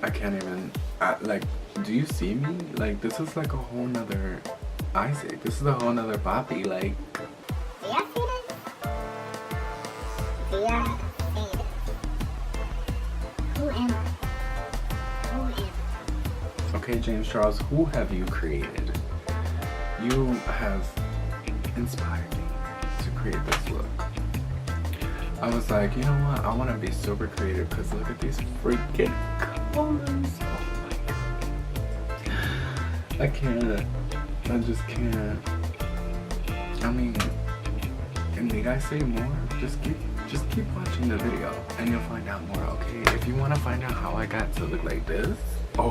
I can't even, like, do you see me? Like, this is like a whole nother Isaac. This is a whole nother Papi. Like, Do y'all see this? Do y'all see this? Who am I? Who am I? okay, James Charles, who have you created? You have inspired me to create this look. I was like, you know what? I want to be super creative because look at these freaking colors. Oh my god. I can't. I just can't. I mean, and need I say more? Just keep watching the video and you'll find out more, okay? If you want to find out how I got to look like this, oh.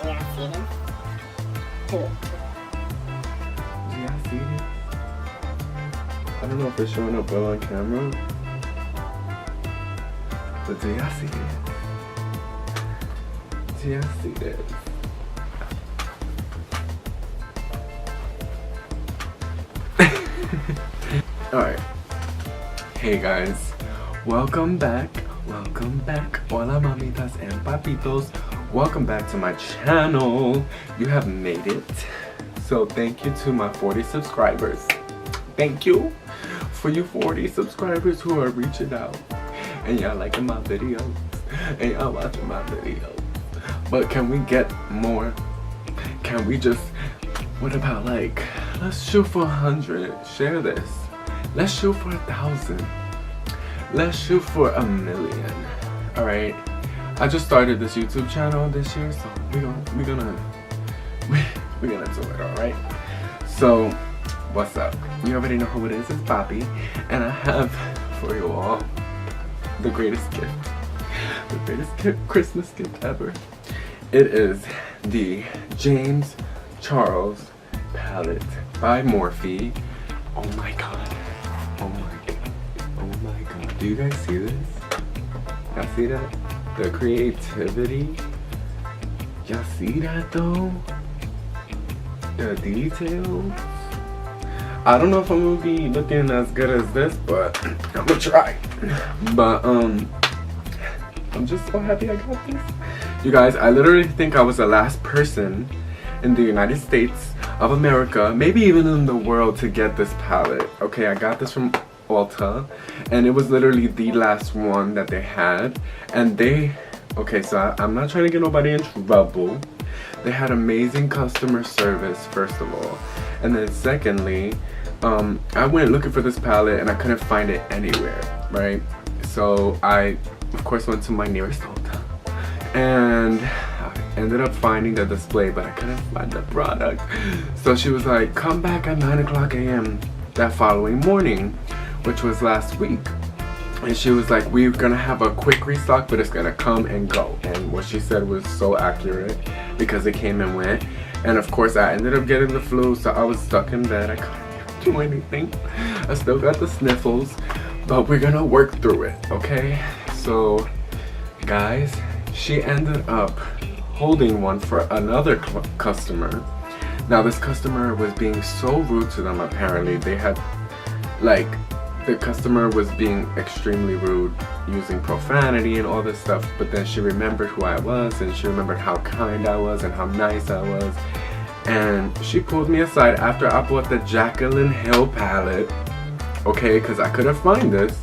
Do y'all see this? Who? Do y'all see this? I don't know if it's showing up well on camera, but do y'all see this? Do y'all see this? Alright. Hey guys. Welcome back. Welcome back. Hola Mamitas and Papitos. Welcome back to my channel. You have made it. So thank you to my 40 subscribers. Thank you for you 40 subscribers who are reaching out. And y'all liking my videos. And y'all watching my videos. But can we get more? Can we just, what about like, let's shoot for 100. Share this. Let's shoot for 1,000. Let's shoot for 1,000,000. Alright. I just started this YouTube channel this year, so we're gonna do it, alright? So, what's up? You already know who it is. It's Papi, and I have for you all the greatest gift. The greatest Christmas gift ever. It is the James Charles palette by Morphe. Oh my god. Oh my god. Oh my god. Do you guys see this? Y'all see that? The creativity. Y'all see that though? The details. I don't know if I'm gonna be looking as good as this, but I'm gonna try. But I'm just so happy I got this. You guys, I literally think I was the last person in the United States of America, maybe even in the world, to get this palette. Okay, I got this from Ulta, and it was literally the last one that they had. And okay, so I'm not trying to get nobody in trouble. They had amazing customer service, first of all. And then secondly, I went looking for this palette and I couldn't find it anywhere, right? So I, of course, went to my nearest Ulta. And I ended up finding the display, but I couldn't find the product. So she was like, come back at 9:00 a.m. that following morning, which was last week. And she was like, we're gonna have a quick restock, but it's gonna come and go. And what she said was so accurate because it came and went. And of course, I ended up getting the flu, so I was stuck in bed. I couldn't do anything. I still got the sniffles, but we're gonna work through it, okay? So, guys, she ended up holding one for another customer. Now, this customer was being so rude to them, apparently. They had, like, the customer was being extremely rude, using profanity and all this stuff, but then she remembered who I was, and she remembered how kind I was and how nice I was. And she pulled me aside after I bought the Jaclyn Hill palette, okay, because I couldn't find this.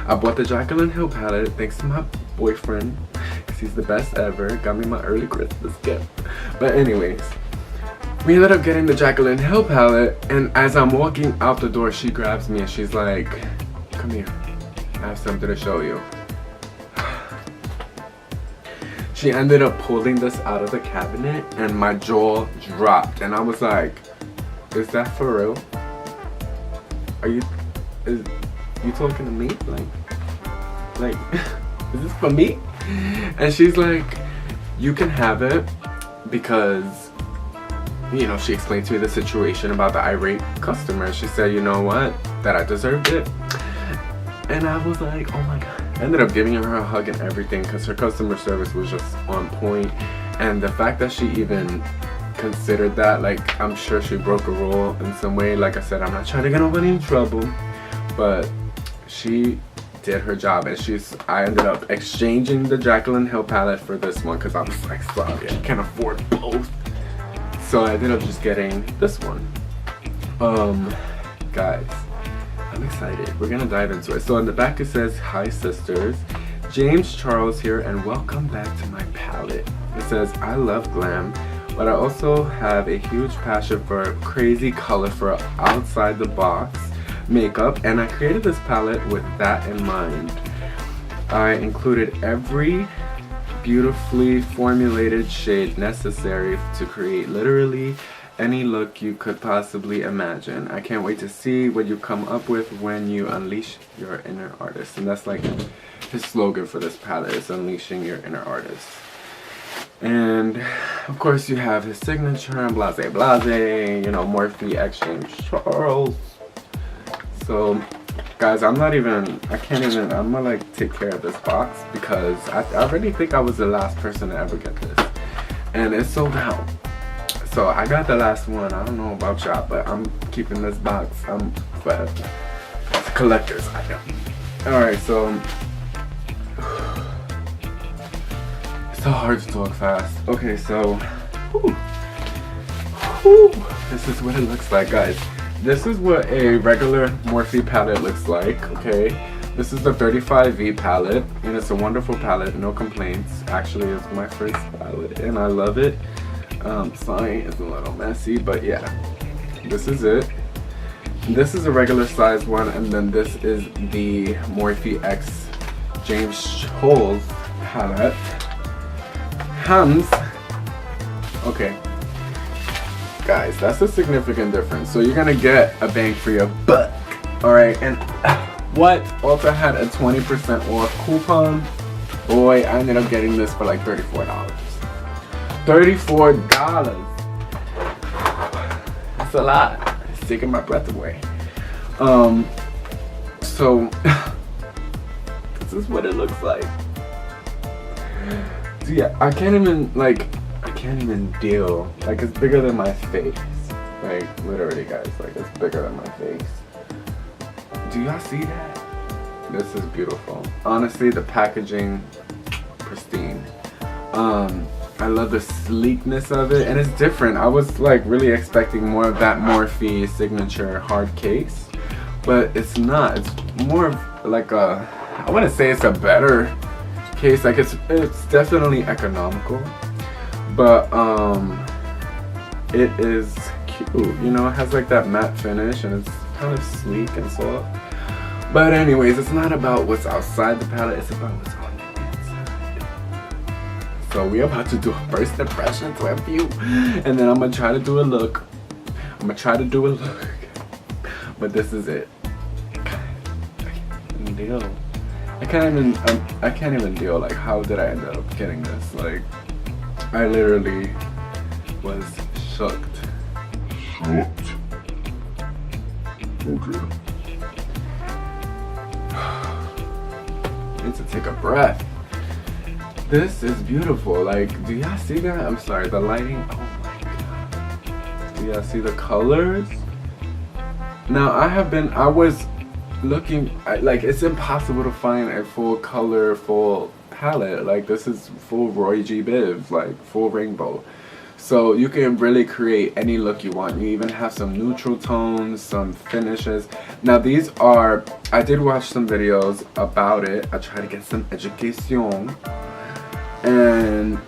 I bought the Jaclyn Hill palette thanks to my boyfriend, because he's the best ever. Got me my early Christmas gift. But anyways, we ended up getting the Jaclyn Hill palette, and as I'm walking out the door, she grabs me and she's like, come here, I have something to show you. She ended up pulling this out of the cabinet and my jaw dropped, and I was like, is that for real? Is you talking to me? Like, is this for me? And she's like, you can have it because, you know, she explained to me the situation about the irate customer. She said, you know what, that I deserved it. And I was like, oh my god, ended up giving her a hug and everything because her customer service was just on point. And the fact that she even considered that, like, I'm sure she broke a rule in some way. Like I said, I'm not trying to get nobody in trouble, but she did her job. And I ended up exchanging the Jaclyn Hill palette for this one because I was like, sorry, I can't afford both. So I ended up just getting this one. Guys, I'm excited. We're gonna dive into it. So on the back it says, hi sisters, James Charles here and welcome back to my palette. It says, I love glam, but I also have a huge passion for crazy color for outside the box makeup, and I created this palette with that in mind. I included every beautifully formulated shade necessary to create literally any look you could possibly imagine. I can't wait to see what you come up with when you unleash your inner artist. And that's like his slogan for this palette, is unleashing your inner artist. And of course you have his signature and blase blase, you know, Morphe X James Charles. So guys, I'm gonna like take care of this box because I really think I was the last person to ever get this. And it's sold out. So I got the last one. I don't know about y'all, but I'm keeping this box forever. It's a collector's item. Alright, so it's so hard to talk fast. Okay, so this is what it looks like, guys. This is what a regular Morphe palette looks like, okay? This is the 35V palette, and it's a wonderful palette, no complaints. Actually, it's my first palette, and I love it. Sorry, it's a little messy, but yeah, this is it. This is a regular size one, and then this is the Morphe X James Charles palette. Okay. Guys, that's a significant difference. So you're gonna get a bang for your buck. Alright, and what? Ulta had a 20% off coupon. Boy, I ended up getting this for like $34. $34. That's a lot. It's taking my breath away. So this is what it looks like. So yeah, I can't even deal. Like, it's bigger than my face. Like, literally, guys, like, it's bigger than my face. Do y'all see that? This is beautiful. Honestly, the packaging, pristine. I love the sleekness of it, and it's different. I was like really expecting more of that Morphe signature hard case, but it's not. It's more of like a, I wouldn't say it's a better case. Like, it's definitely economical, but it is cute. You know, it has like that matte finish, and it's kind of sleek and soft. But anyways, it's not about what's outside the palette, it's about what's on the inside. So we're about to do a first impression review, and then I'm gonna try to do a look. But this is it. I can't even deal. Like, how did I end up getting this? Like, I literally was shocked. Okay. Need to take a breath. This is beautiful. Like, do y'all see that? I'm sorry, the lighting. Oh my god. Do y'all see the colors? Now, I was looking, like, it's impossible to find a full color, full palette. Like, this is full Roy G. Biv, like full rainbow. So you can really create any look you want. You even have some neutral tones, some finishes. Now these are, I did watch some videos about it. I tried to get some education. And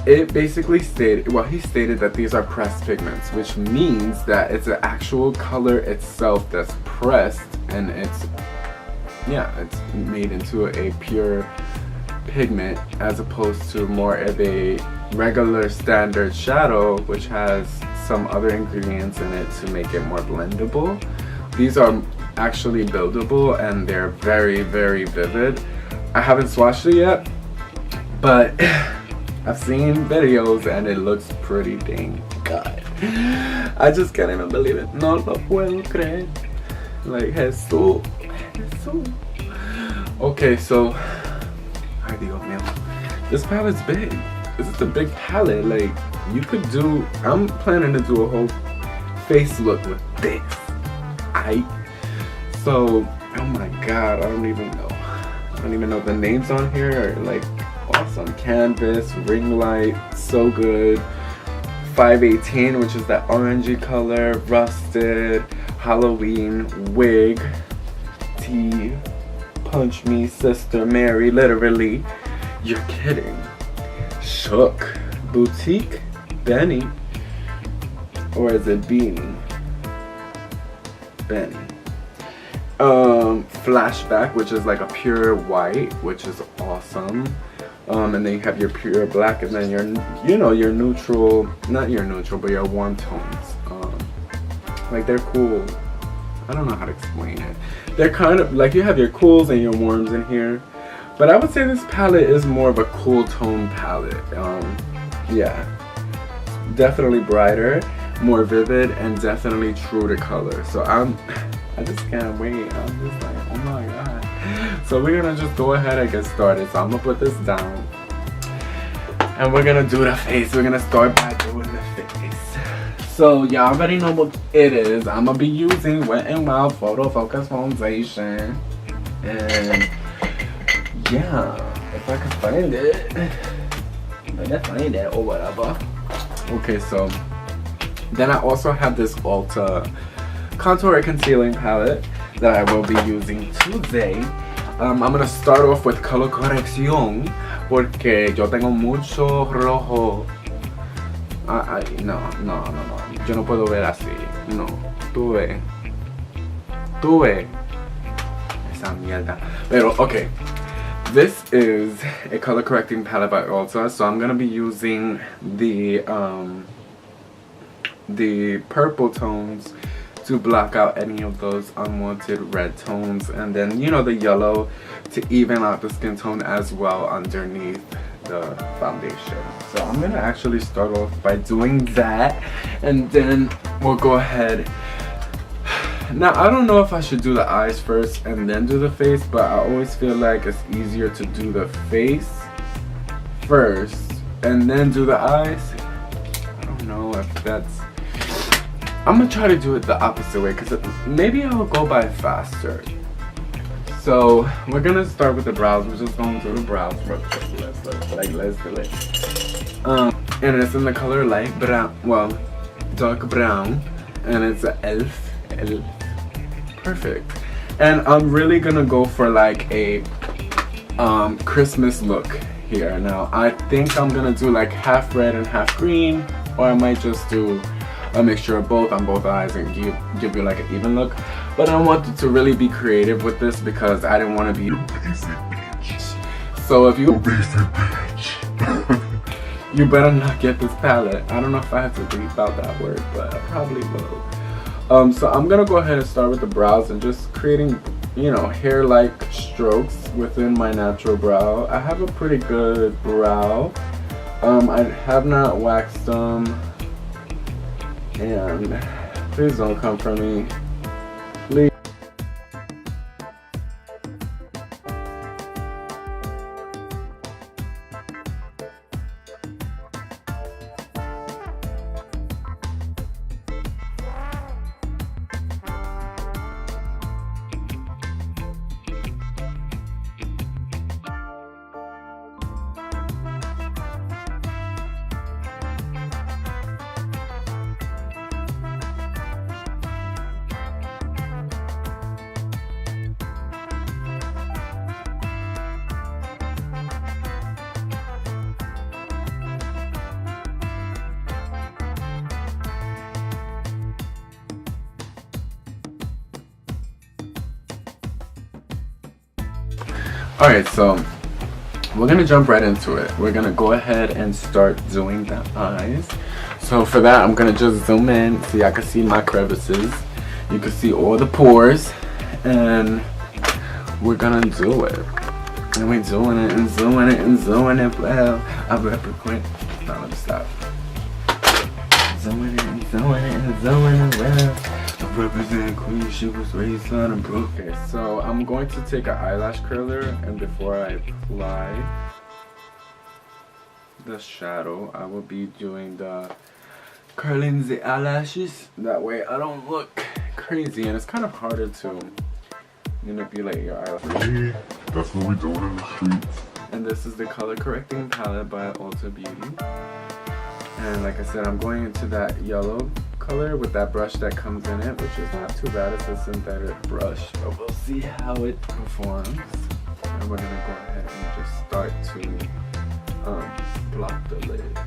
it basically stated, well, he stated that these are pressed pigments, which means that it's an actual color itself that's pressed, and it's made into a pure pigment, as opposed to more of a regular standard shadow, which has some other ingredients in it to make it more blendable. These are actually buildable, and they're very, very vivid. I haven't swatched it yet, but I've seen videos and it looks pretty dang good. I just can't even believe it. No lo puedo creer. Like, Jesús. Okay, so ay Dios mío, this palette's big. This is a big palette. Like, you could do, I'm planning to do a whole face look with this. So, oh my god, I don't even know the names on here are like awesome. Canvas, ring light, so good. 518, which is that orangey color, rusted, Halloween, wig, tea, punch me, sister Mary, literally. You're kidding. Shook, boutique, Benny, or is it Beanie? Benny. Flashback, which is like a pure white, which is awesome. And then you have your pure black, and then your neutral, not your neutral, but your warm tones. Like, they're cool. I don't know how to explain it. They're kind of like, you have your cools and your warms in here, but I would say this palette is more of a cool tone palette. Yeah, definitely brighter, more vivid, and definitely true to color. So I just can't wait. I'm just like, oh my god. So we're gonna just go ahead and get started. So I'm gonna put this down, and we're gonna do the face. We're gonna start by doing the face. So y'all already know what it is. I'm gonna be using Wet n Wild Photo Focus Foundation, and yeah, if I can find it, or whatever. Okay, so then I also have this Ulta contour and concealing palette that I will be using today. I'm gonna start off with color corrección porque yo tengo mucho rojo. No, yo no puedo ver así. No, tú ve esa mierda. Pero okay, this is a color correcting palette by Ulta, so I'm gonna be using the purple tones to block out any of those unwanted red tones, and then the yellow to even out the skin tone as well underneath the foundation. So I'm gonna actually start off by doing that, and then we'll go ahead. Now, I don't know if I should do the eyes first and then do the face, but I always feel like it's easier to do the face first and then do the eyes. I don't know if that's, I'm gonna try to do it the opposite way, because maybe I'll go by faster. So we're gonna start with the brows. We're just going to do the brows first. Let's do it. And it's in the color light brown, well, dark brown, and it's an elf. Perfect. And I'm really gonna go for like a Christmas look here. Now I think I'm gonna do like half red and half green, or I might just do a mixture of both on both eyes and give you like an even look. But I wanted to really be creative with this because I didn't want to be so if you you better not get this palette. I don't know if I have to bleep out that word, but I probably will. So I'm gonna go ahead and start with the brows and just creating hair-like strokes within my natural brow. I have a pretty good brow. I have not waxed them. And please don't come for me. Please. Alright, so we're gonna jump right into it. We're gonna go ahead and start doing the eyes. So for that, I'm gonna just zoom in so y'all can see my crevices. You can see all the pores, and we're gonna do it. And we're doing it and zooming it and zooming it. Well, I'll real quick. Now let me stop. zoning and zoning and zoning around. I represent Queen, she was raised on a brook. Okay, so I'm going to take an eyelash curler, and before I apply the shadow, I will be doing the curling the eyelashes. That way I don't look crazy, and it's kind of harder to manipulate your eyelashes. That's what we doing in the streets. And this is the color correcting palette by Ulta Beauty. And like I said, I'm going into that yellow color with that brush that comes in it, which is not too bad. It's a synthetic brush, but we'll see how it performs. And we're gonna go ahead and just start to block the lid.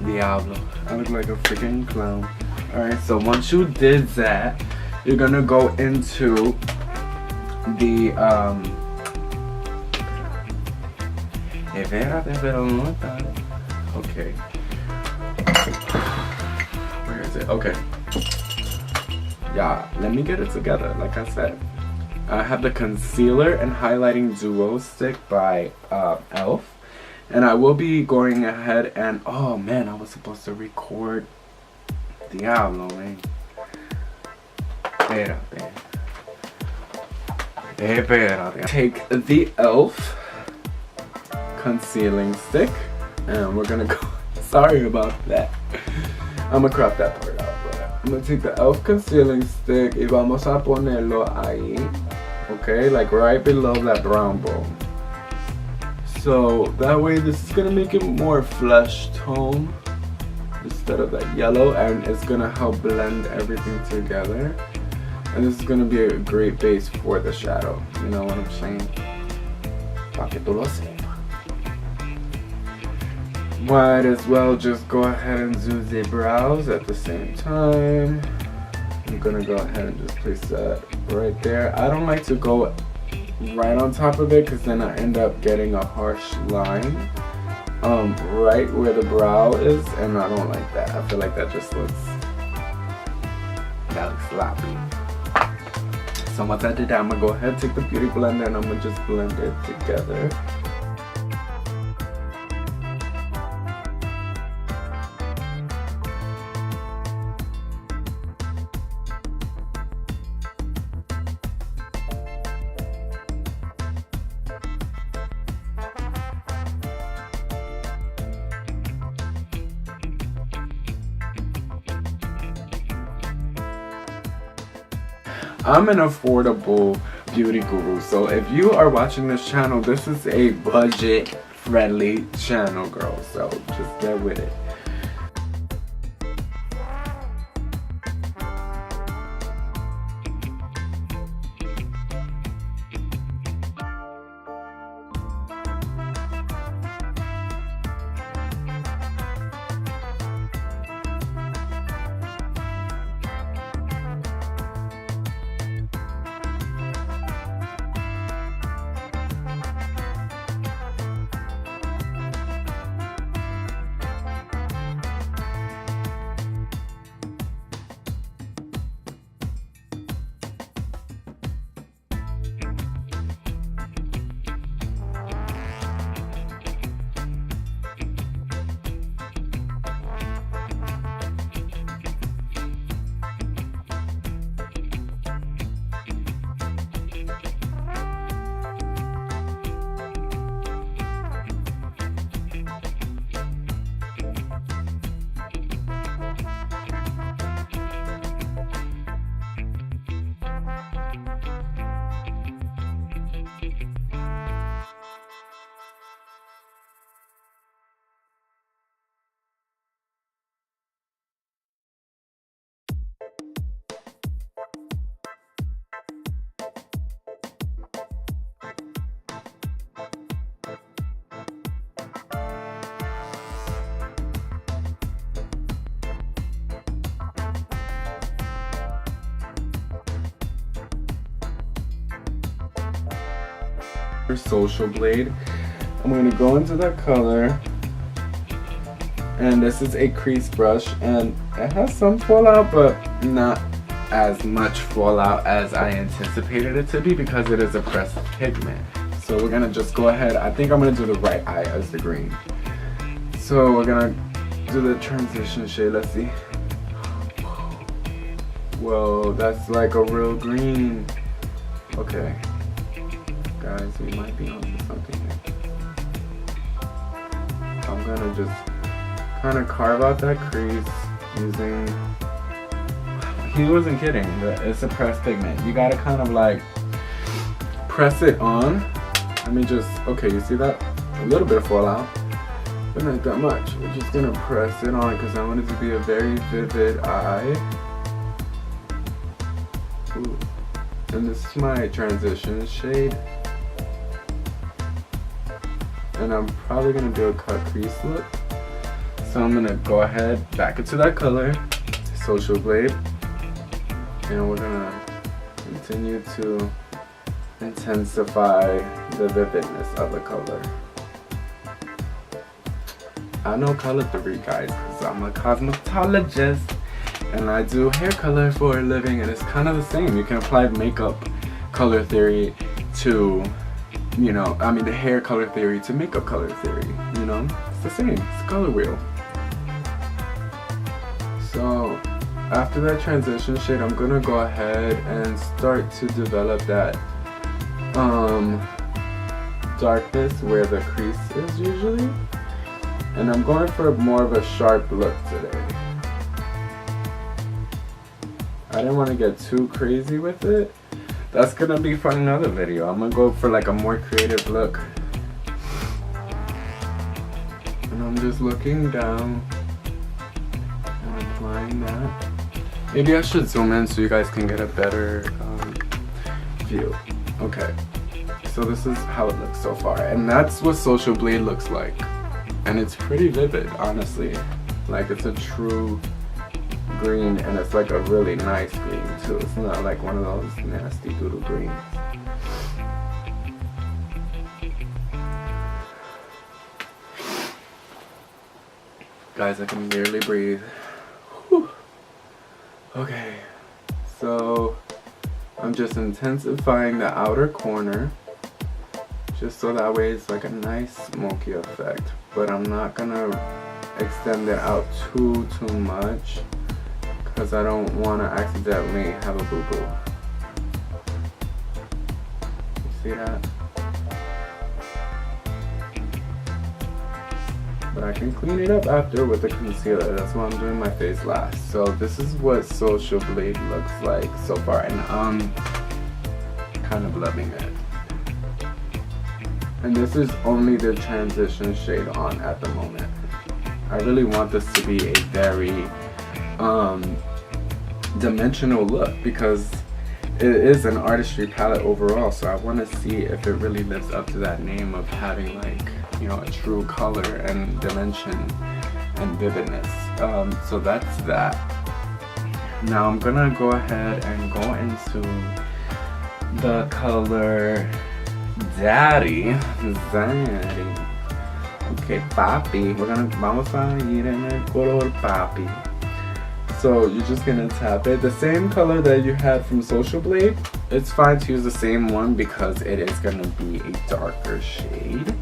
Diablo, I look like a freaking clown. Alright, so once you did that, you're gonna go into the okay. Where is it? Okay. Yeah, let me get it together. Like I said, I have the concealer and highlighting duo stick by e.l.f. And I will be going ahead and, oh man, I was supposed to record Diablo, man. Espérate. Take the e.l.f. concealing stick, and we're gonna go, sorry about that. I'm gonna crop that part out, but I'm gonna take the e.l.f. concealing stick y vamos a ponerlo ahí, okay, like right below that brown bone. So that way this is gonna make it more flesh tone instead of that yellow, and it's gonna help blend everything together. And this is gonna be a great base for the shadow. You know what I'm saying? Pa que tú lo sepas. Might as well just go ahead and do the brows at the same time. I'm gonna go ahead and just place that right there. I don't like to go right on top of it because then I end up getting a harsh line right where the brow is, and I don't like that. I feel like that looks sloppy. So once I did that, I'm gonna go ahead and take the beauty blender and I'm gonna just blend it together. I'm an affordable beauty guru, so if you are watching this channel, this is a budget friendly channel, girl, so just get with it. Social Blade. I'm going to go into that color, and this is a crease brush, and it has some fallout, but not as much fallout as I anticipated it to be because it is a pressed pigment. So we're gonna just go ahead. I think I'm gonna do the right eye as the green. So we're gonna do the transition shade. Let's see. Whoa, that's like a real green. Okay. Guys, we might be onto something here. I'm gonna just kind of carve out that crease using, he wasn't kidding, it's a pressed pigment. You gotta kind of like press it on. Let me just, okay, you see that? A little bit of fallout, but not that much. We're just gonna press it on because I want it to be a very vivid eye. Ooh. And this is my transition shade. And I'm probably gonna do a cut crease look. So I'm gonna go ahead, back into that color, Social Blade, and we're gonna continue to intensify the vividness of the color. I know color theory, guys, because I'm a cosmetologist and I do hair color for a living, and it's kind of the same. You can apply makeup color theory to, you know, I mean the hair color theory to makeup color theory, you know? It's the same, it's a color wheel. So after that transition shade, I'm gonna go ahead and start to develop that darkness where the crease is usually. And I'm going for more of a sharp look today. I didn't want to get too crazy with it. That's gonna be for another video. I'm gonna go for like a more creative look. And I'm just looking down and applying that. Maybe I should zoom in so you guys can get a better view. Okay, so this is how it looks so far. And that's what Social Blade looks like. And it's pretty vivid, honestly. Like it's a true green, and it's like a really nice green too. It's not like one of those nasty doodle greens. Guys, I can barely breathe. Whew. Okay, so I'm just intensifying the outer corner just so that way it's like a nice smoky effect, but I'm not gonna extend it out too much because I don't want to accidentally have a boo-boo. You see that? But I can clean it up after with the concealer. That's why I'm doing my face last. So this is what Social Blade looks like so far, and I'm kind of loving it. And this is only the transition shade on at the moment. I really want this to be a very dimensional look because it is an artistry palette overall, so I want to see if it really lives up to that name of having, like, you know, a true color and dimension and vividness. So that's that. Now I'm gonna go ahead and go into the color Daddy. Okay, Papi. Vamos a ir en el color Papi. So you're just gonna tap it. The same color that you had from Social Blade. It's fine to use the same one because it is gonna be a darker shade.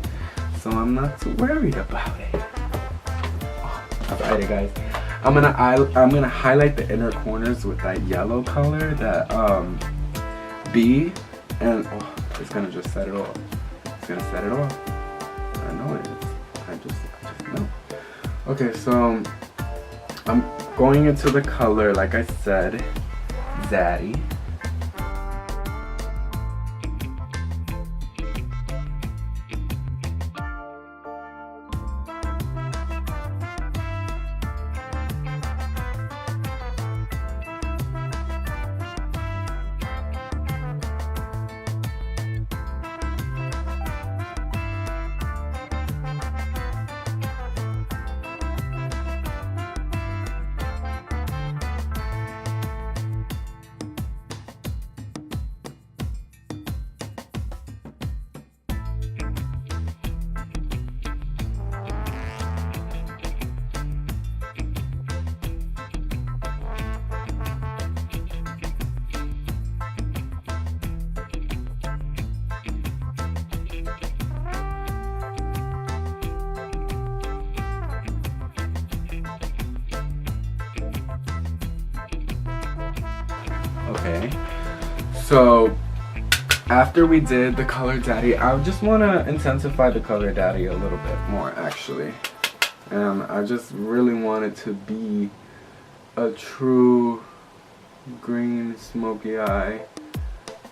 So I'm not too worried about it. Alrighty, guys. I'm gonna highlight the inner corners with that yellow color, that B, and it's gonna just set it off. It's gonna set it off. I know it is. I just know. Okay, so I'm going into the color, like I said, Zaddy. Okay, so after we did the color Daddy, I just want to intensify the color Daddy a little bit more, actually. I just really want it to be a true green smoky eye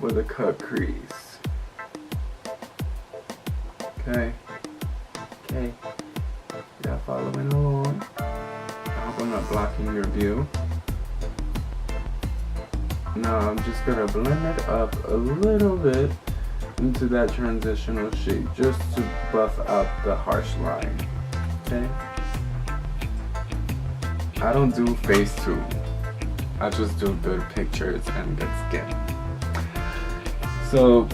with a cut crease. Okay, yeah, following along. I hope I'm not blocking your view. Now I'm just gonna blend it up a little bit into that transitional shade just to buff out the harsh line. Okay? I don't do face tube. I just do good pictures and good skin. So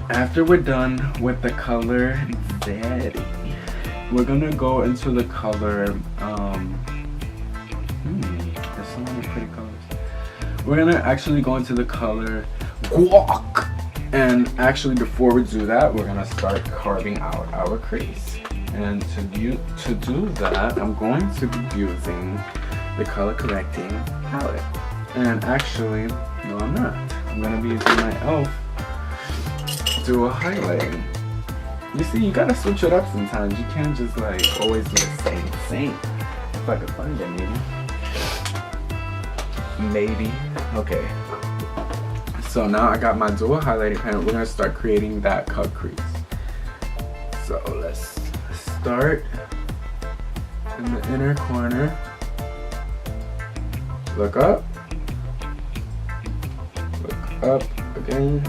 after we're done with the color Daddy, we're gonna go into the color there's so many pretty colors. We're gonna actually go into the color Guac. And actually before we do that, we're gonna start carving out our crease. And to do that, I'm going to be using the color correcting palette. And actually, no I'm not. I'm gonna be using my e.l.f. Dual highlighting. You see, you gotta switch it up sometimes. You can't just like always do the same. If I could find it, maybe. Okay. So now I got my dual highlighting pen. We're gonna start creating that cut crease. So let's start in the inner corner. Look up. Look up again.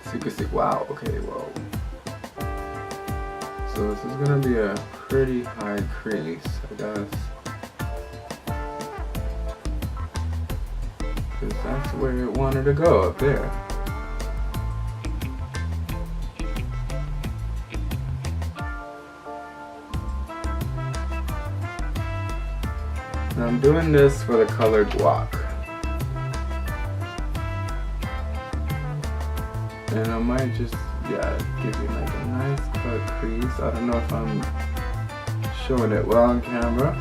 So you can see, wow, okay, whoa. So this is gonna be a pretty high crease, I guess. Because that's where it wanted to go, up there. Now I'm doing this for the color Guac. And I might just, give you like a nice cut crease. I don't know if I'm showing it well on camera.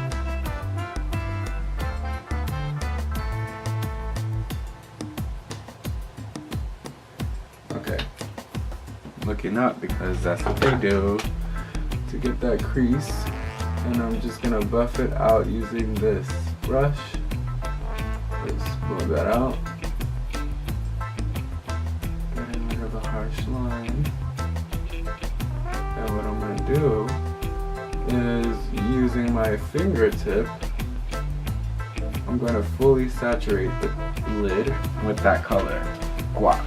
Okay. Looking up because that's what they do to get that crease. And I'm just gonna buff it out using this brush. Let's smooth that out. Getting rid of the harsh line. do is, using my fingertip, I'm going to fully saturate the lid with that color, guac.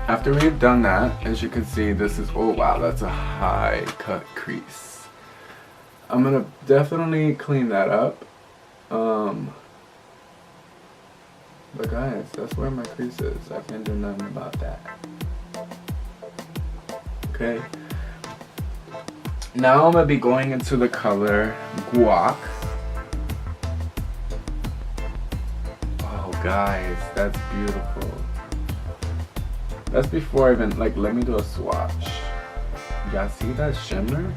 After we've done that, as you can see, this is, oh wow, that's a high cut crease. I'm going to definitely clean that up. But guys, that's where my crease is. I can't do nothing about that. Okay. Now I'm going to be going into the color guac. Oh guys, that's beautiful. That's before I even, like, let me do a swatch. Y'all see that shimmer?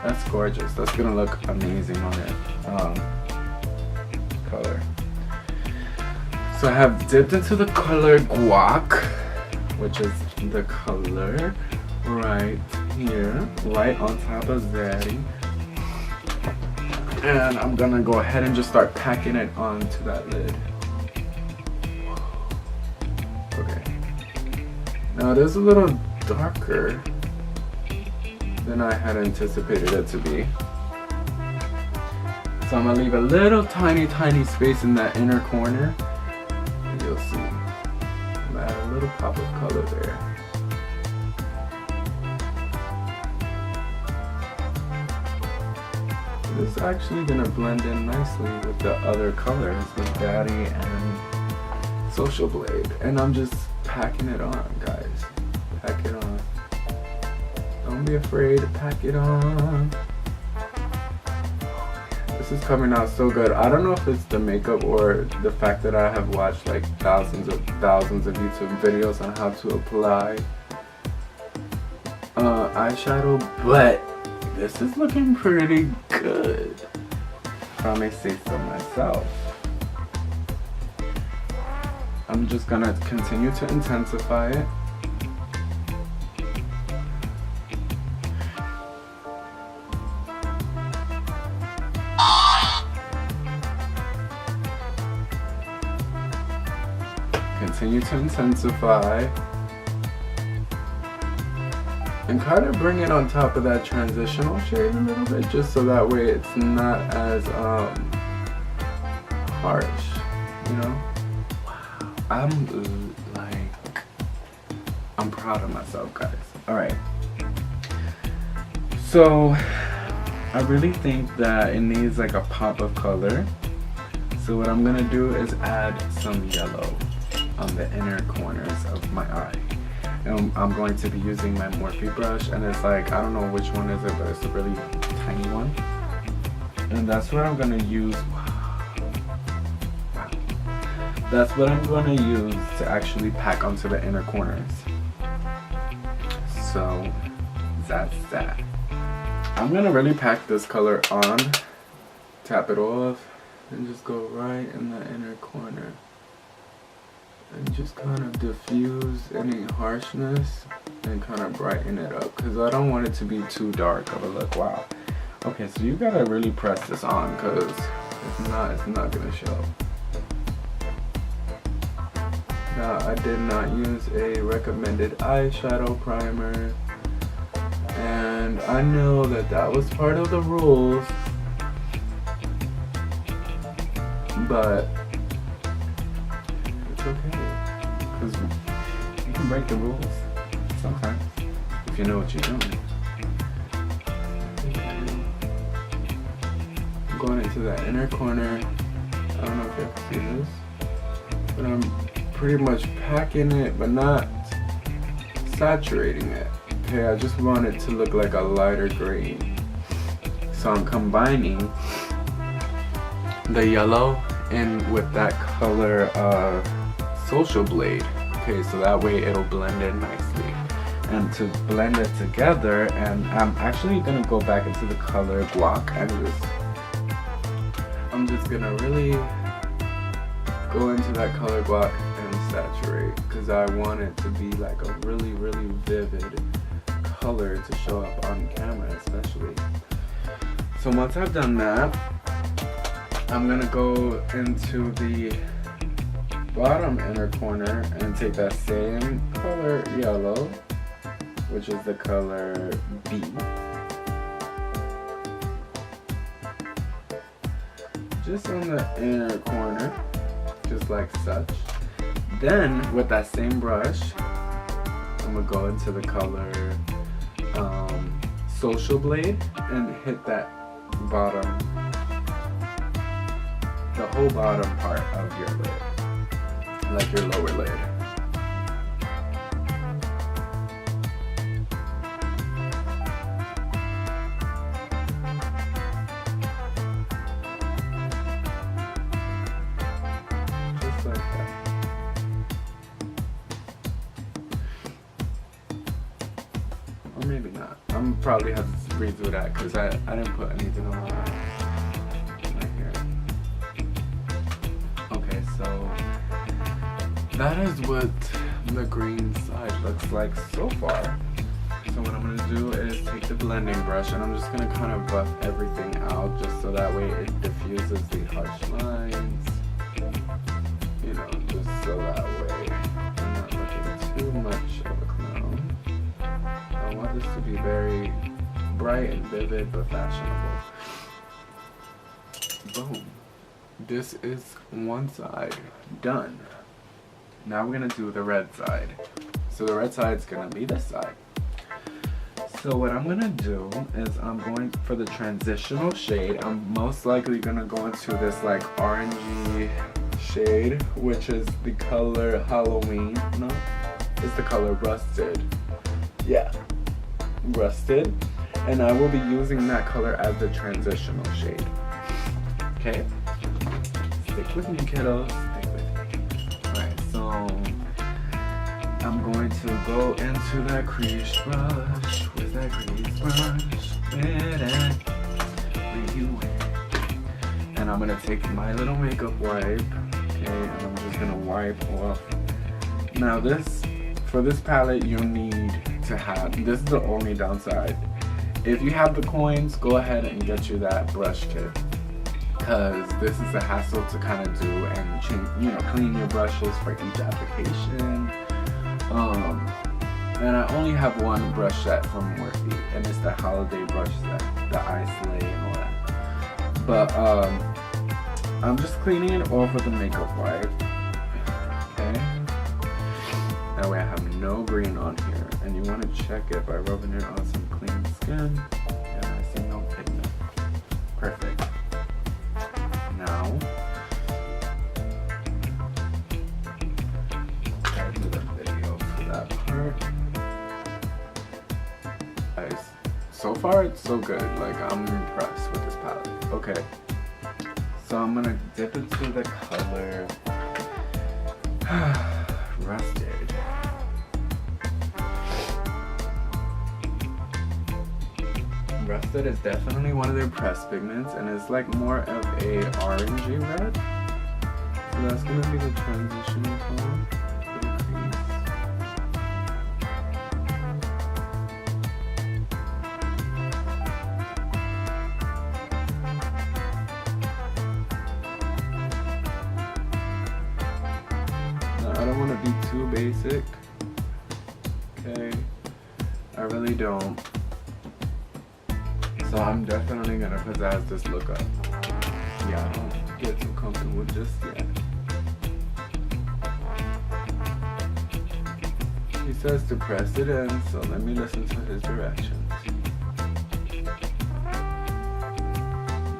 That's gorgeous. That's gonna look amazing on it. Color. So I have dipped into the color guac, which is the color right here, right on top of Zaddy. And I'm gonna go ahead and just start packing it onto that lid. Okay. Now it is a little darker than I had anticipated it to be. So I'm gonna leave a little tiny space in that inner corner. And you'll see. I'm gonna add a little pop of color there. This is actually gonna blend in nicely with the other colors, with Daddy and Social Blade. And I'm just packing it on, guys. Pack it on. Don't be afraid to pack it on. This is coming out so good. I don't know if it's the makeup or the fact that I have watched like thousands of YouTube videos on how to apply eyeshadow, but this is looking pretty good, if I may say so myself. I'm just gonna continue to intensify it. Continue to intensify. And kind of bring it on top of that transitional shade a little bit, just so that way it's not as harsh, you know? I'm proud of myself, guys. Alright. So, I really think that it needs like a pop of color. So what I'm gonna do is add some yellow on the inner corners of my eye. And I'm going to be using my Morphe brush, and it's like, I don't know which one is it, but it's a really tiny one. And that's what I'm gonna use. Wow. That's what I'm gonna use to actually pack onto the inner corners. So that's that. I'm gonna really pack this color on, tap it off, and just go right in the inner corner. And just kind of diffuse any harshness and kind of brighten it up, because I don't want it to be too dark of a look. Wow. Okay, so you gotta really press this on, because if not, it's not gonna show. Now, I did not use a recommended eyeshadow primer, and I know that that was part of the rules, but it's okay. Because you can break the rules sometimes if you know what you're doing. I'm going into that inner corner. I don't know if you can see this, but I'm pretty much packing it, but not saturating it. Okay, I just want it to look like a lighter green. So I'm combining the yellow in with that color Social Blade. Okay, so that way it'll blend in nicely. And to blend it together, and I'm actually gonna go back into the color Guac and I'm just gonna really go into that color Guac and saturate, because I want it to be like a really vivid color to show up on camera especially. So once I've done that, I'm gonna go into the bottom inner corner and take that same color yellow which is the color B. Just on the inner corner, just like such. Then, with that same brush, I'm gonna go into the color Social Blade and hit that bottom, the whole bottom part of your lid, like your lower lid. Just like that. Or maybe not. I'm probably have to redo that because I didn't put anything on my hair. Okay, so that is what the green side looks like so far. So what I'm gonna do is take the blending brush and I'm just gonna kind of buff everything out just so that way it diffuses the harsh lines. You know, just so that way I'm not looking too much of a clown. I want this to be very bright and vivid but fashionable. Boom. This is one side done. Now we're gonna do the red side. So the red side's gonna be this side. So what I'm gonna do is I'm going for the transitional shade. I'm most likely gonna go into this like orangey shade, which is the color Halloween. No, it's the color Rusted. Yeah, Rusted. And I will be using that color as the transitional shade. Okay? Stick with me, kiddos. Stick with me. Alright, so I'm going to go into that crease brush with that crease brush. And I'm gonna take my little makeup wipe. Okay, and I'm just gonna wipe off. Now for this palette you need to have, this is the only downside. If you have the coins, go ahead and get you that brush kit. Because this is a hassle to kind of do and clean your brushes for each application. And I only have one brush set from Morphe, and it's the holiday brush set, the Ice Lay and all that. But I'm just cleaning it off with a makeup wipe. Okay. That way I have no green on here, and you want to check it by rubbing it on some clean skin. And I see no pigment. Perfect. Now, I do the video for that part. Guys, so far it's so good. Like, I'm impressed with this palette. Okay, so I'm gonna dip into the color Rusted. Rusted is definitely one of their pressed pigments, and it's like more of a orangey red. So that's gonna be the transition tone for the crease. Now, I don't want to be too basic. Okay, I really don't. So I'm definitely gonna pizzazz this look up. Yeah, I don't get too comfortable just yet. He says to press it in, so let me listen to his directions.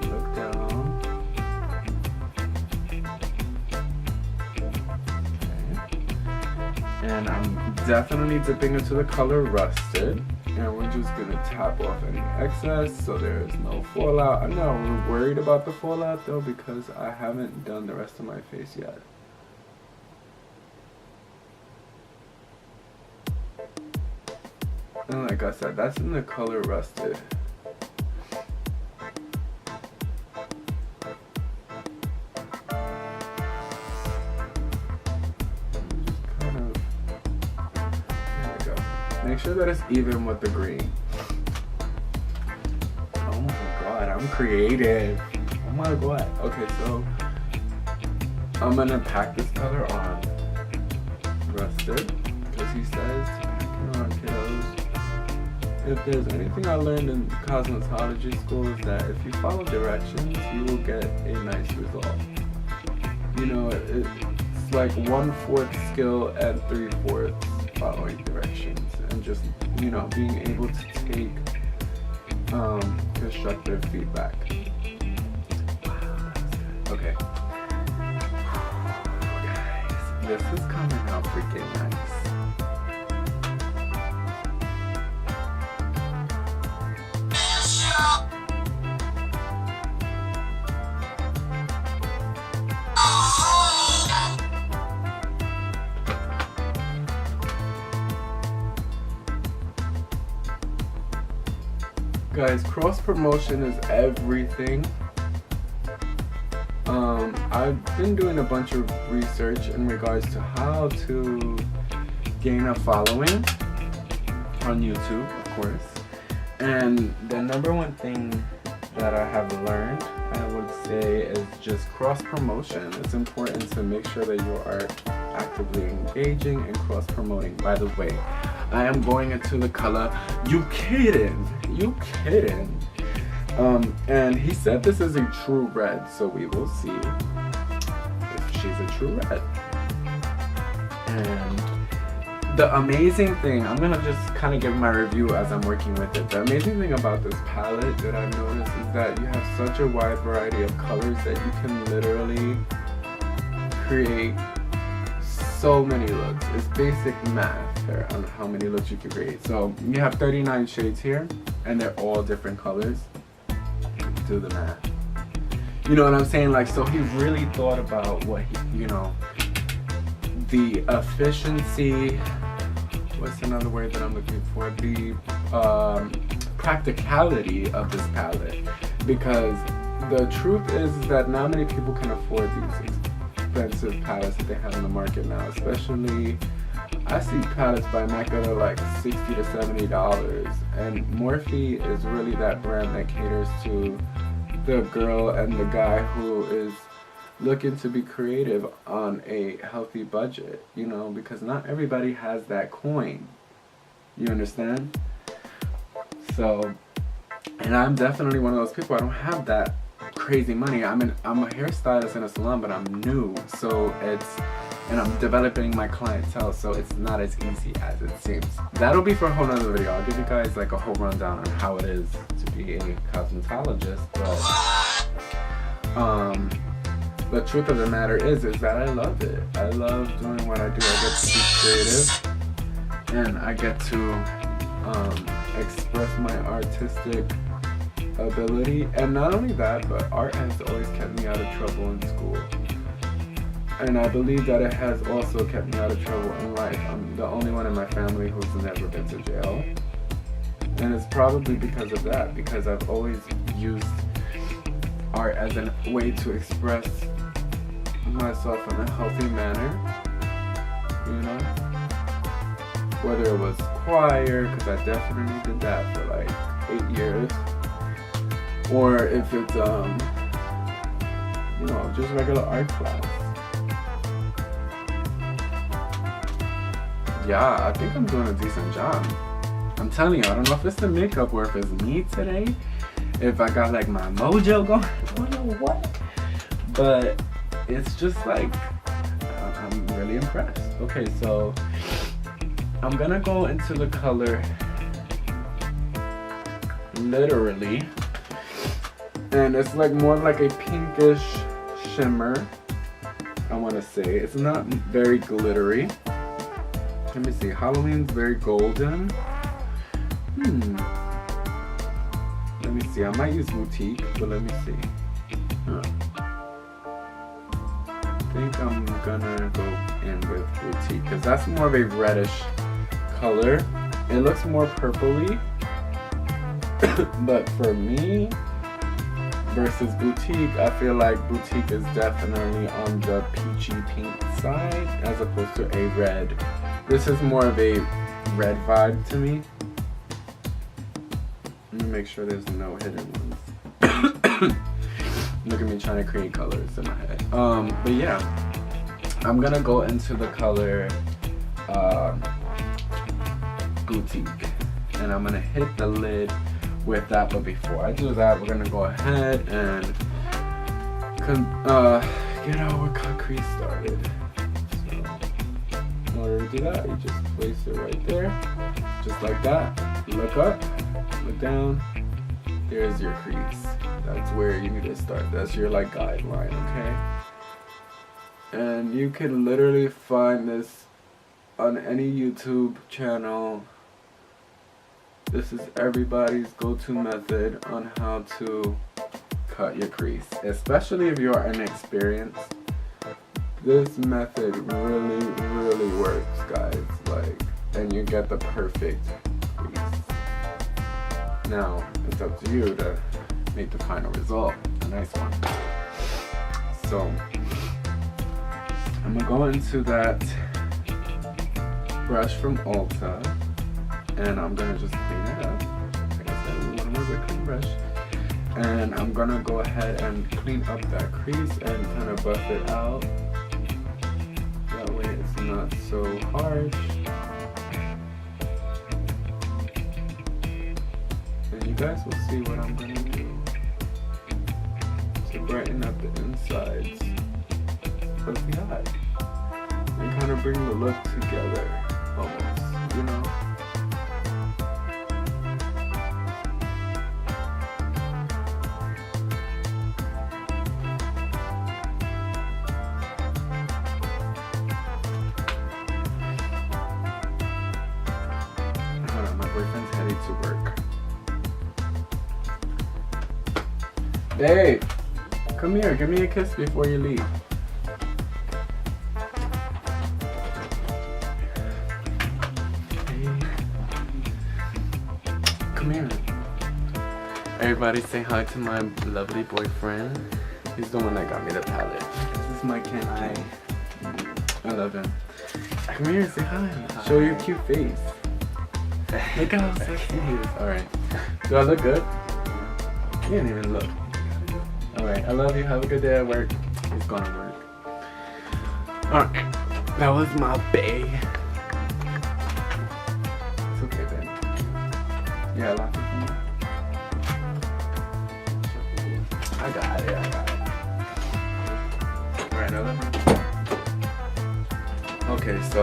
Look down. Okay. And I'm definitely dipping into the color Rusted. And we're just gonna tap off any excess so there is no fallout. I'm not worried about the fallout though because I haven't done the rest of my face yet. And like I said, that's in the color Rusted. Make sure that it's even with the green. Oh my god, I'm creative. Oh my god. Okay, so I'm gonna pack this color on Rusted because he says to pack it on, kiddos. if there's anything I learned in cosmetology school is that if you follow directions, you will get a nice result. You know, it's like 1/4 skill and 3/4 following directions, and just, you know, being able to take constructive feedback. Okay. Guys, this is coming out freaking nice. Guys, cross promotion is everything. I've been doing a bunch of research in regards to how to gain a following on YouTube, of course. And the number one thing that I have learned, I would say, is just cross promotion. It's important to make sure that you are actively engaging and cross promoting. By the way, I am going into the color You Kidding. And he said this is a true red, so we will see if she's a true red. And the amazing thing, I'm gonna just kind of give my review as I'm working with it. The amazing thing about this palette that I've noticed is that you have such a wide variety of colors that you can literally create so many looks. It's basic math here on how many looks you can create. So you have 39 shades here, and they're all different colors. Do the math. You know what I'm saying? Like, so he really thought about what he, you know, the efficiency, what's another word that I'm looking for? The practicality of this palette. Because the truth is that not many people can afford these expensive palettes that they have in the market now. Especially, I see palettes by Mecca that are like $60 to $70. And Morphe is really that brand that caters to the girl and the guy who is looking to be creative on a healthy budget, you know, because not everybody has that coin. You understand? So, and I'm definitely one of those people. I don't have that crazy money. I'm a hairstylist in a salon, but I'm new, so and I'm developing my clientele, so it's not as easy as it seems. That'll be for a whole nother video. I'll give you guys like a whole rundown on how it is to be a cosmetologist, but the truth of the matter is that I love it. I love doing what I do. I get to be creative, and I get to express my artistic ability. And not only that, but art has always kept me out of trouble in school. And I believe that it has also kept me out of trouble in life. I'm the only one in my family who's never been to jail. And it's probably because of that, because I've always used art as a way to express myself in a healthy manner, you know? Whether it was choir, because I definitely did that for like 8 years, or if it's, you know, just regular art class. Yeah, I think I'm doing a decent job. I'm telling you, I don't know if it's the makeup or if it's me today. If I got like my mojo going, I don't know what. But it's just like, I'm really impressed. Okay, so I'm gonna go into the color Literally. And it's like more like a pinkish shimmer, I want to say. It's not very glittery. Let me see. Halloween's very golden. Let me see. I might use Boutique, but let me see. I think I'm gonna go in with Boutique because that's more of a reddish color. It looks more purpley, but for me versus Boutique, I feel like Boutique is definitely on the peachy pink side as opposed to a red. This is more of a red vibe to me. Let me make sure there's no hidden ones. Look at me trying to create colors in my head. But yeah, I'm gonna go into the color Boutique. and I'm gonna hit the lid with that. But before I do that, we're gonna go ahead and get our cut crease started. So in order to do that, you just place it right there, just like that. Look up, look down. There's your crease. That's where you need to start. That's your like guideline, okay? And you can literally find this on any YouTube channel. This is everybody's go-to method on how to cut your crease, especially if you are inexperienced. This method really works, guys. Like, and you get the perfect crease. Now it's up to you to make the final result a nice one. So I'm gonna go into that brush from Ulta, and I'm gonna just clean it up. Like I said, we want a really clean brush. And I'm gonna go ahead and clean up that crease and kind of buff it out. That way it's not so harsh. And you guys will see what I'm gonna do to brighten up the insides of the eye. And kind of bring the look together, almost, you know? Hold on, my boyfriend's headed to work. Babe, come here, give me a kiss before you leave. Come here. Everybody say hi to my lovely boyfriend. He's the one that got me the palette. This is my candy. I love him. Come here, say hi. Show your cute face. Look how sexy he is. Alright. Do I look good? You didn't even look. Alright, I love you. Have a good day at work. He's going to work. Alright. That was my bae. It's okay, babe. Yeah, I locked it from there. I got it. Alright, I love you. Okay, so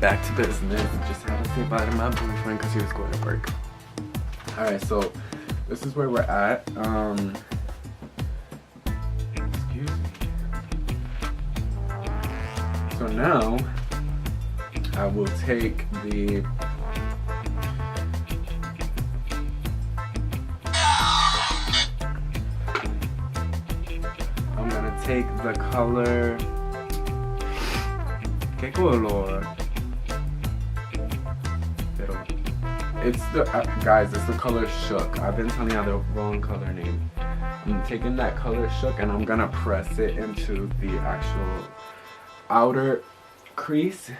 back to business. Just had to say bye to my boyfriend because he was going to work. Alright, so this is where we're at. Excuse me. So now I will take the color. ¿Qué color? Pero it's the guys, it's the color Shook. I've been telling you the wrong color name. I'm taking that color Shook and I'm gonna press it into the actual outer crease,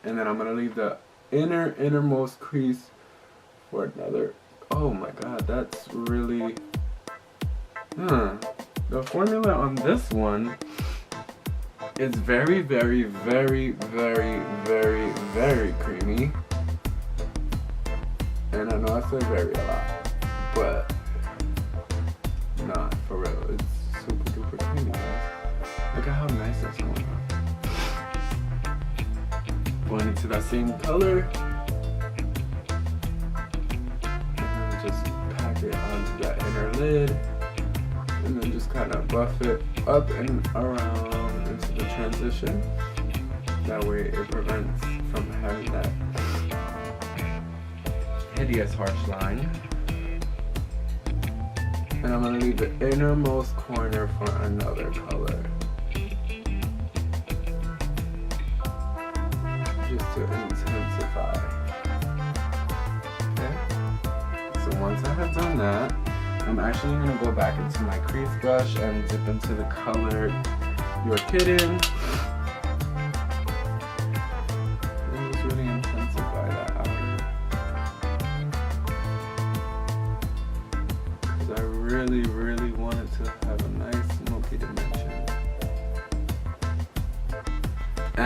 and then I'm gonna leave the innermost crease for another. Oh my god, that's really the formula on this one is very creamy. And I know I say very a lot, but not for real. It's super duper creamy, guys. Look at how nice that's going on. Going into that same color. And then just pack it onto that inner lid. And then just kind of buff it up and around into the transition. That way it prevents from having that hideous harsh line. And I'm going to leave the innermost corner for another color. Just to intensify. Okay? So once I have done that, I'm actually going to go back into my crease brush and dip into the color Your Kitten. And just really intensify that outer. Because I really want it to have a nice smoky dimension.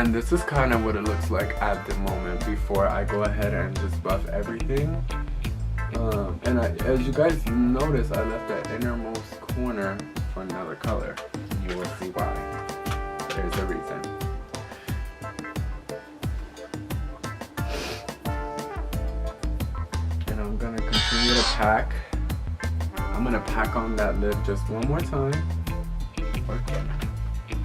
And this is kind of what it looks like at the moment before I go ahead and just buff everything. And as you guys notice, I left that innermost corner for another color. You will see why. There's a reason. And I'm gonna continue to pack. I'm gonna pack on that lid just one more time. Working.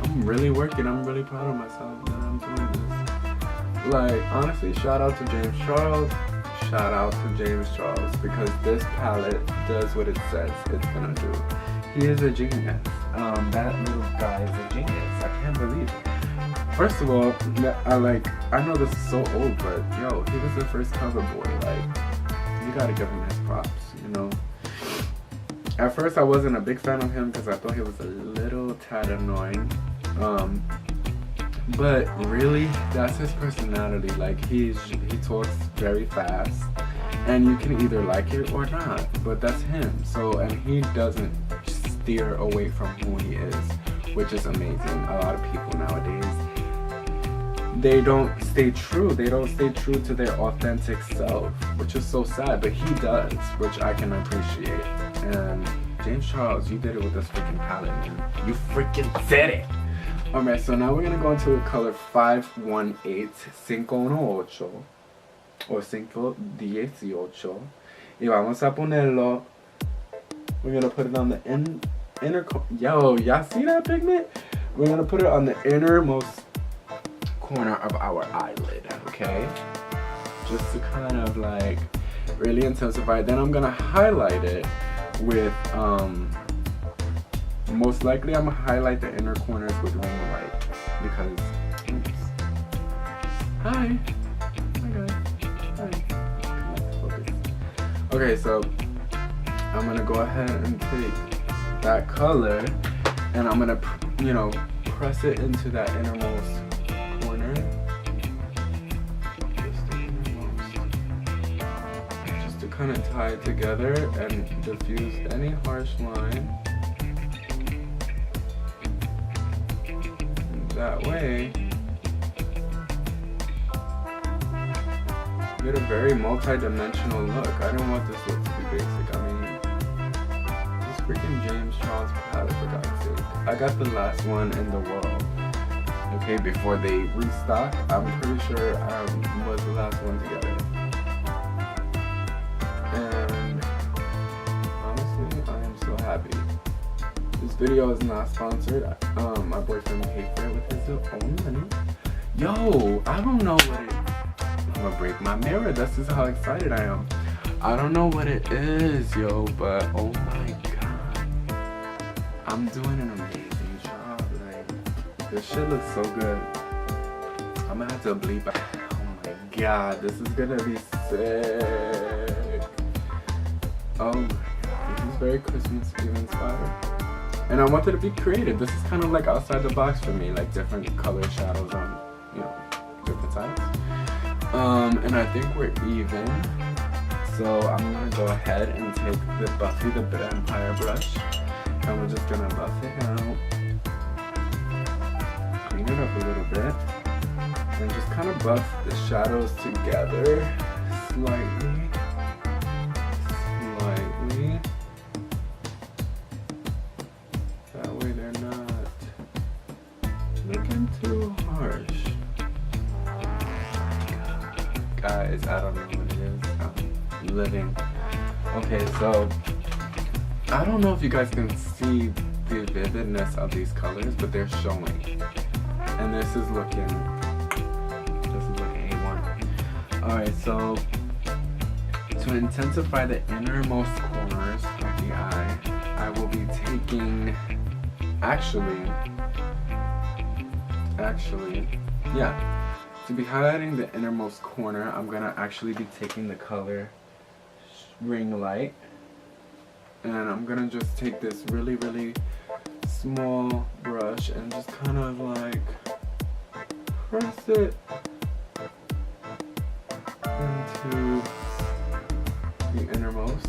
I'm really working. I'm really proud of myself that I'm doing this. Like, honestly, shout out to James Charles. Shout out to James Charles, because this palette does what it says it's gonna do. He is a genius. That little guy is a genius. I can't believe it. First of all, I know this is so old, but yo, he was the first cover boy. Like, you gotta give him his props, you know. At first, I wasn't a big fan of him because I thought he was a little tad annoying. But really, that's his personality. Like, he talks very fast, and you can either like it or not. But that's him. So, and he doesn't steer away from who he is, which is amazing. A lot of people nowadays, they don't stay true. They don't stay true to their authentic self, which is so sad. But he does, which I can appreciate. And James Charles, you did it with this freaking palette, man. You freaking did it. Alright, so now we're gonna go into the color 518, 518 or 518, y vamos a ponerlo. We're gonna put it on the inner. Yo, y'all see that pigment? We're gonna put it on the innermost corner of our eyelid, okay? Just to kind of like really intensify. Then I'm gonna highlight it with most likely I'm gonna highlight the inner corners with ring light because hi guys, hi. Okay, so I'm gonna go ahead and take that color and I'm gonna press it into that innermost corner, just to kind of tie it together and diffuse any harsh line. That way, you get a very multi-dimensional look. I didn't want this look to be basic. I mean, this freaking James Charles palette, for God's sake. I got the last one in the world. Okay, before they restock, I'm pretty sure I was the last one to get it. And honestly, I am so happy. This video is not sponsored. My boyfriend paid for it with his own money. Yo, I don't know what it. I'm gonna break my mirror. This is how excited I am. I don't know what it is, yo, but oh my god, I'm doing an amazing job. Like, this shit looks so good. I'm gonna have to bleep out. Oh my god, this is gonna be sick. Oh my god, this is very Christmas Eve inspired. And I wanted to be creative. This is kind of like outside the box for me, like different color shadows on, different sides. And I think we're even. So I'm gonna go ahead and take the Buffy the Vampire brush, and we're just gonna buff it out, clean it up a little bit, and just kind of buff the shadows together slightly. That way they're not looking too harsh. Guys, I don't know what it is. I'm living. Okay, so I don't know if you guys can see the vividness of these colors, but they're showing. And this is looking A1. Alright, so to intensify the innermost corners of the eye, I will be taking to be highlighting the innermost corner, I'm gonna actually be taking the color Ring Light, and I'm gonna just take this really, really small brush and just kind of like press it into the innermost,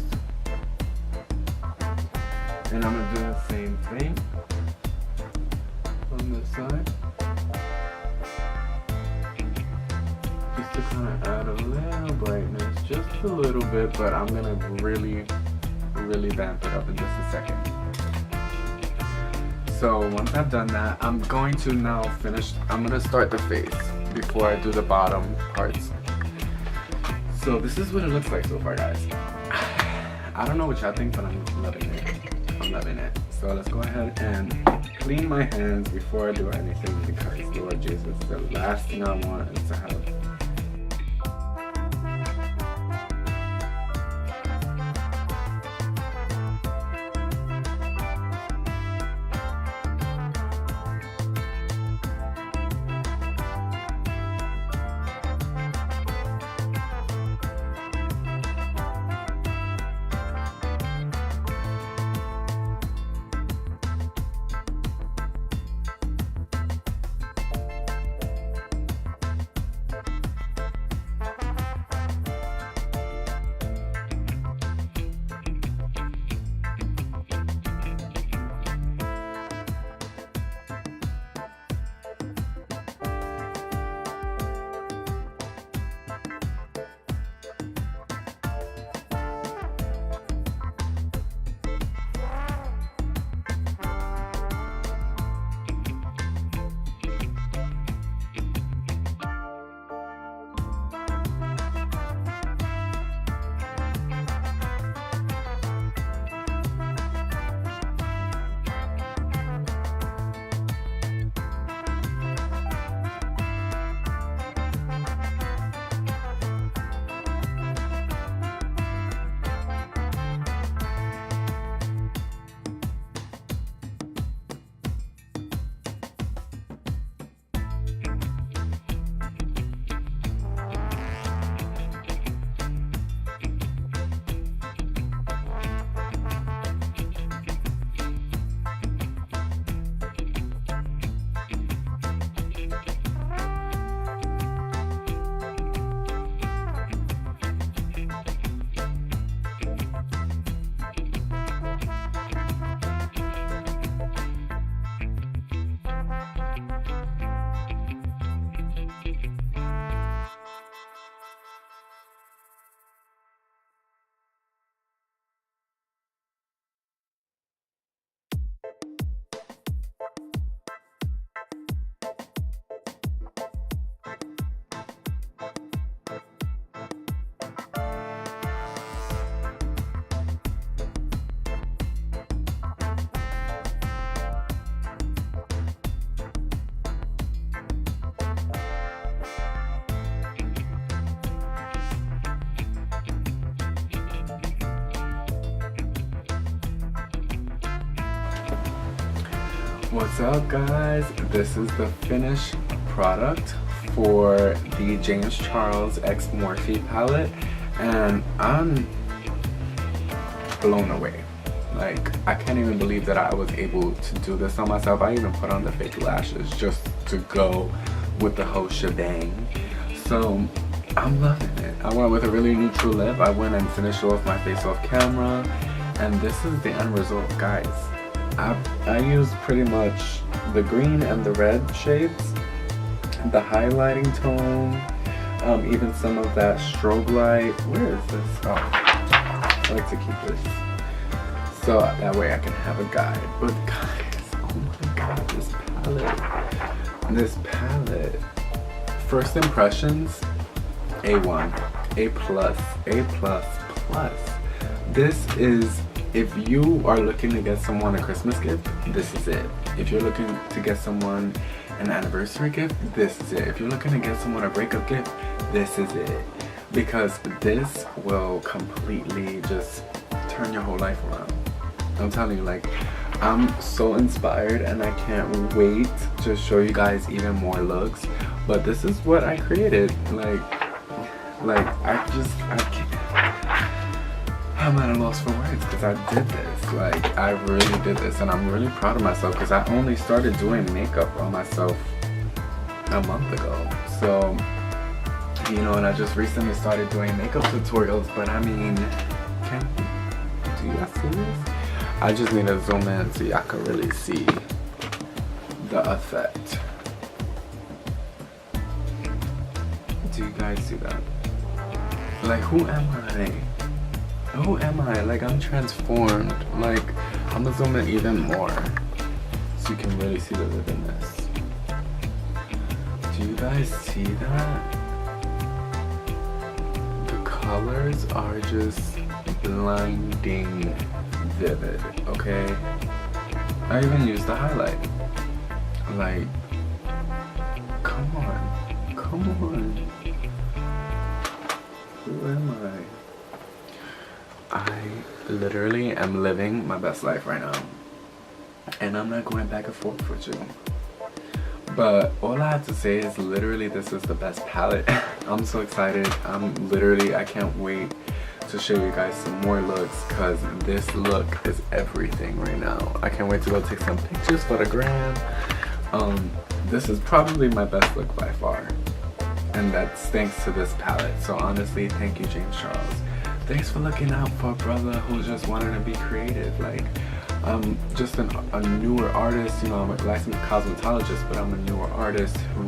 and I'm gonna do the same thing on this side. just a little bit, but I'm gonna really vamp it up in just a second. So once I've done that, I'm going to now finish. I'm gonna start the face before I do the bottom parts. So this is what it looks like so far, guys. I don't know what y'all think, but I'm loving it. I'm loving it. So let's go ahead and clean my hands before I do anything, because Lord Jesus, the last thing I want is to have What's up, guys? This is the finished product for the James Charles X Morphe palette, and I'm blown away. Like, I can't even believe that I was able to do this on myself. I even put on the fake lashes just to go with the whole shebang. So I'm loving it. I went with a really neutral lip. I went and finished off my face off camera, and this is the end result, guys. I used pretty much the green and the red shades, the highlighting tone, even some of that strobe light. Where is this? Oh, I like to keep this so that way I can have a guide. But guys, oh my god, this palette. First impressions, A1, A plus, A plus plus. This is, if you are looking to get someone a Christmas gift, this is it. If you're looking to get someone an anniversary gift, this is it. If you're looking to get someone a breakup gift, this is it. Because this will completely just turn your whole life around. I'm telling you, like, I'm so inspired and I can't wait to show you guys even more looks. But this is what I created. Like I can't. I'm at a loss for words because I did this. Like, I really did this, and I'm really proud of myself because I only started doing makeup on myself a month ago. So, you know, and I just recently started doing makeup tutorials, but I mean, do you guys see this? I just need to zoom in so y'all can really see the effect. Do you guys see that? Like, who am I? Who am I? Like, I'm transformed. Like, I'm gonna zoom in even more so you can really see the vividness. Do you guys see that? The colors are just blinding vivid, okay? I even used the highlight. Like, come on. Come on. Who am I literally am living my best life right now. And I'm not going back and forth with you. But all I have to say is literally this is the best palette. I'm so excited. I can't wait to show you guys some more looks because this look is everything right now. I can't wait to go take some pictures for the gram. This is probably my best look by far. And that's thanks to this palette. So honestly, thank you, James Charles. Thanks for looking out for a brother who just wanted to be creative. Like, I'm just a newer artist. You know, I'm a licensed cosmetologist, but I'm a newer artist who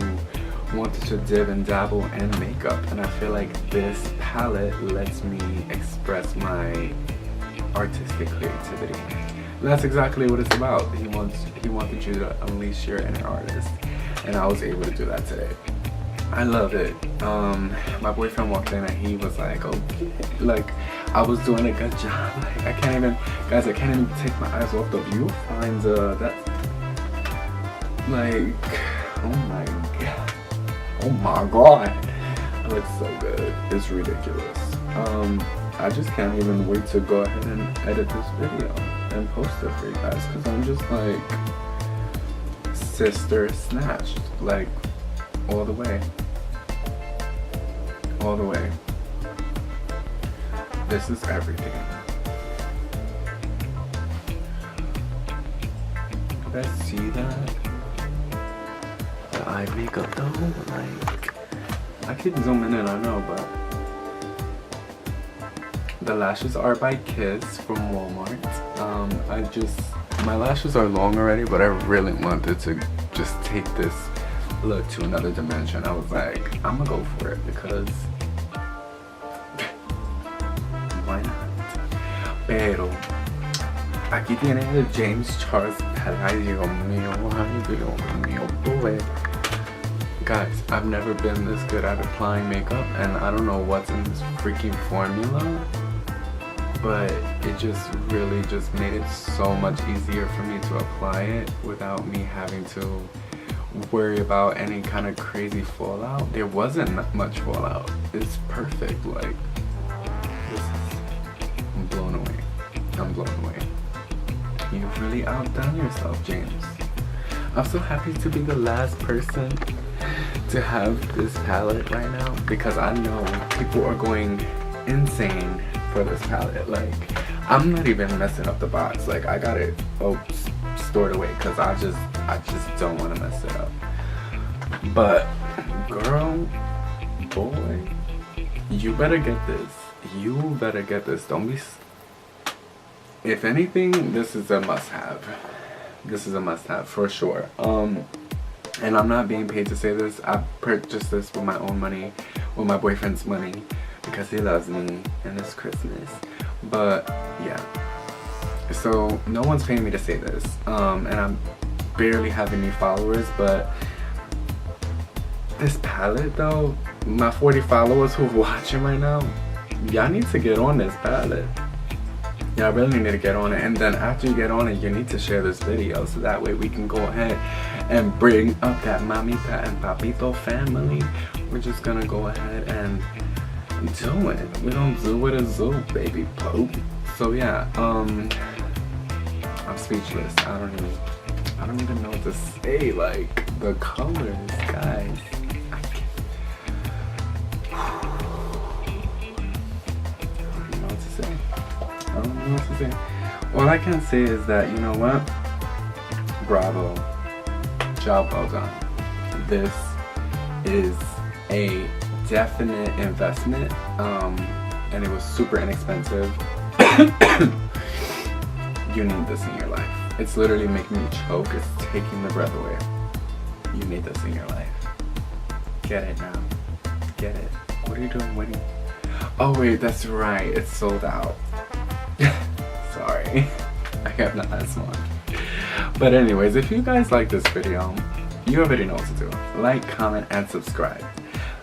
wanted to dib and dabble in makeup. And I feel like this palette lets me express my artistic creativity. And that's exactly what it's about. He wanted you to unleash your inner artist. And I was able to do that today. I love it. My boyfriend walked in and he was like, okay, like I was doing a good job. Like I can't even take my eyes off the viewfinder. That's like, oh my god, oh my god, it looks so good. It's ridiculous. I just can't even wait to go ahead and edit this video and post it for you guys because I'm just like sister snatched, like all the way. All the way. This is everything. You guys see that? The eye makeup though? Like, I could zoom in, I know, but the lashes are by Kiss from Walmart. My lashes are long already, but I really wanted to just take this look to another dimension. I was like, I'm gonna go for it because why not? Pero aquí tienes el James Charles palette. Ay, Dios mío, boy. Guys, I've never been this good at applying makeup, and I don't know what's in this freaking formula, but it just really just made it so much easier for me to apply it without me having to worry about any kind of crazy fallout. There wasn't much fallout. It's perfect. Like, I'm blown away. I'm blown away. You've really outdone yourself, James. I'm so happy to be the last person to have this palette right now because I know people are going insane for this palette. Like, I'm not even messing up the box. Like, I got it stored away because I just don't want to mess it up. But girl, boy, you better get this. You better get this. Don't be. If anything, this is a must-have. This is a must-have for sure. And I'm not being paid to say this. I purchased this with my own money, with my boyfriend's money, because he loves me and it's Christmas. But yeah. So no one's paying me to say this, and I'm barely have any followers, but this palette though, my 40 followers who are watching right now, y'all need to get on this palette. Y'all really need to get on it, and then after you get on it, you need to share this video so that way we can go ahead and bring up that Mamita and Papito family. We're just gonna go ahead and do it. We're gonna do it a zoo, baby Pope. So yeah, I'm speechless. I don't even know what to say. Like, the colors, guys. I don't know what to say. All I can say is that, you know what? Bravo. Job well done. This is a definite investment, and it was super inexpensive. You need this in your life. It's literally making me choke. It's taking the breath away. You need this in your life. Get it now. Get it. What are you doing waiting? Oh wait, that's right. It's sold out. Sorry. I have the last one. But anyways, if you guys like this video, you already know what to do. Like, comment, and subscribe.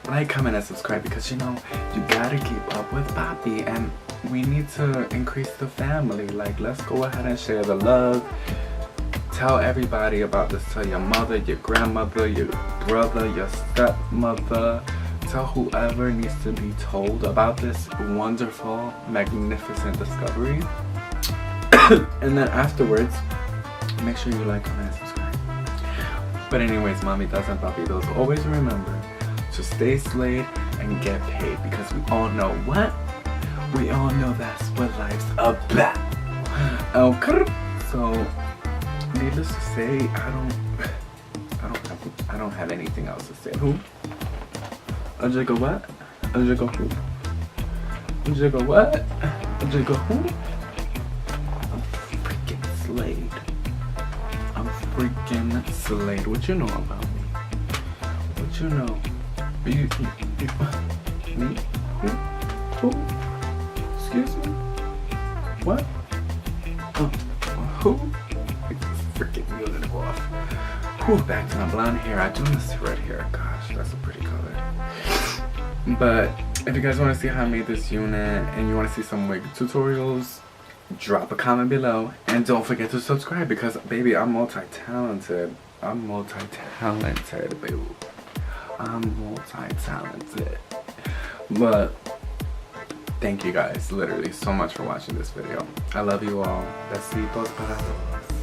Like, comment, and subscribe because you know, you gotta keep up with Papi and we need to increase the family. Like, let's go ahead and share the love. Tell everybody about this. Tell your mother, your grandmother, your brother, your stepmother. Tell whoever needs to be told about this wonderful, magnificent discovery. And then afterwards, make sure you like, comment, and subscribe. But anyways, Mamitas and Papitos, always remember to stay slayed and get paid because we all know what? We all know that's what life's about. Okay. So, needless to say, I don't have anything else to say. Who? A jiggle what? A jiggle who? A jiggle what? A jiggle who? I'm freaking slayed. I'm freaking slayed. What you know about me? What you know? You me? Who? Excuse me? What? Who? Freaking muted it off. Whew, back to my blonde hair. I do miss red hair. Gosh, that's a pretty color. But if you guys want to see how I made this unit and you want to see some wig tutorials, drop a comment below and don't forget to subscribe because baby, I'm multi-talented. I'm multi-talented, baby. I'm multi-talented. But thank you guys literally so much for watching this video. I love you all. Besitos para todos.